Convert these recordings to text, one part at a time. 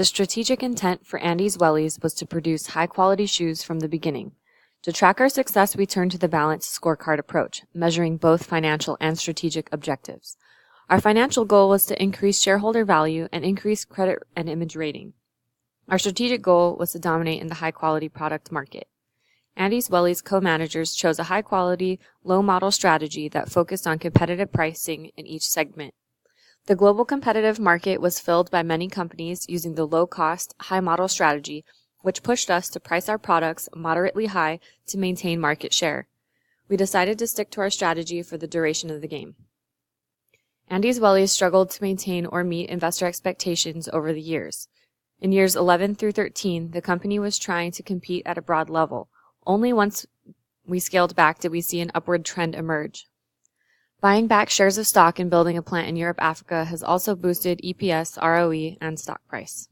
The strategic intent for Andy's Wellies was to produce high-quality shoes from the beginning. To track our success, we turned to the balanced scorecard approach, measuring both financial and strategic objectives. Our financial goal was to increase shareholder value and increase credit and image rating. Our strategic goal was to dominate in the high-quality product market. Andy's Wellies co-managers chose a high-quality, low-model strategy that focused on competitive pricing in each segment. The global competitive market was filled by many companies using the low-cost, high-model strategy, which pushed us to price our products moderately high to maintain market share. We decided to stick to our strategy for the duration of the game. Andy's Wellies struggled to maintain or meet investor expectations over the years. In years 11 through 13, the company was trying to compete at a broad level. Only once we scaled back did we see an upward trend emerge. Buying back shares of stock and building a plant in Europe, Africa has also boosted EPS, ROE, and stock price.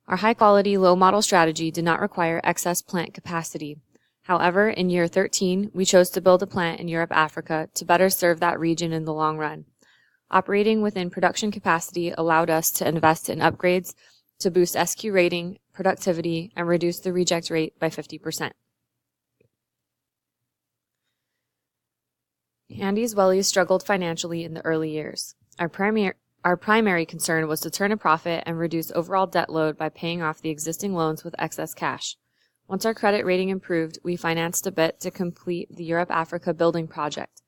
Our high-quality, low-model strategy did not require excess plant capacity. However, in year 13, we chose to build a plant in Europe, Africa to better serve that region in the long run. Operating within production capacity allowed us to invest in upgrades to boost SQ rating, productivity, and reduce the reject rate by 50%. Andy's Wellies struggled financially in the early years. Our primary concern was to turn a profit and reduce overall debt load by paying off the existing loans with excess cash. Once our credit rating improved, we financed a bit to complete the Europe-Africa building project.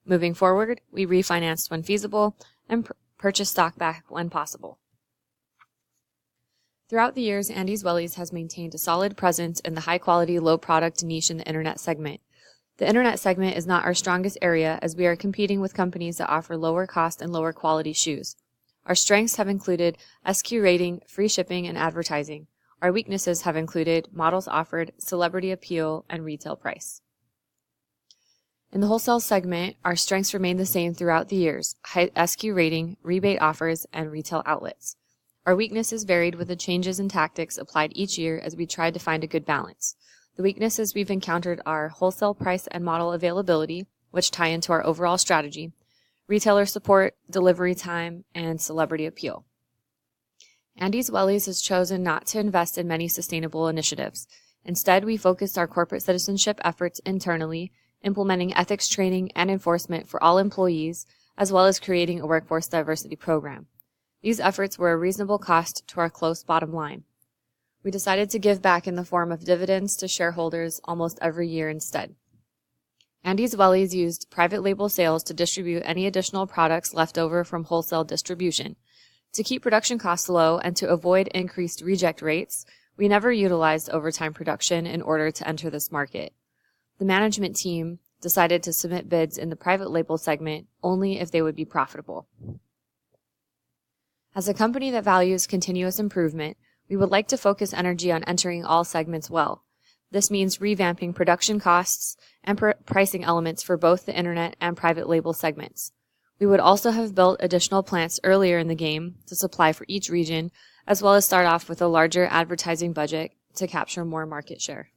Moving forward, we refinanced when feasible and purchased stock back when possible. Throughout the years, Andy's Wellies has maintained a solid presence in the high-quality, low-product niche in the internet segment. The internet segment is not our strongest area as we are competing with companies that offer lower cost and lower quality shoes. Our strengths have included SQ rating, free shipping, and advertising. Our weaknesses have included models offered, celebrity appeal, and retail price. In the wholesale segment, our strengths remain the same throughout the years: high SQ rating, rebate offers, and retail outlets. Our weaknesses varied with the changes in tactics applied each year as we tried to find a good balance. The weaknesses we've encountered are wholesale price and model availability, which tie into our overall strategy, retailer support, delivery time, and celebrity appeal. Andy's Wellies has chosen not to invest in many sustainable initiatives. Instead, we focused our corporate citizenship efforts internally, implementing ethics training and enforcement for all employees, as well as creating a workforce diversity program. These efforts were a reasonable cost to our close bottom line. We decided to give back in the form of dividends to shareholders almost every year instead. Andy's Wellies used private label sales to distribute any additional products left over from wholesale distribution. To keep production costs low and to avoid increased reject rates, we never utilized overtime production in order to enter this market. The management team decided to submit bids in the private label segment only if they would be profitable. As a company that values continuous improvement, we would like to focus energy on entering all segments well. This means revamping production costs and pricing elements for both the internet and private label segments. We would also have built additional plants earlier in the game to supply for each region, as well as start off with a larger advertising budget to capture more market share.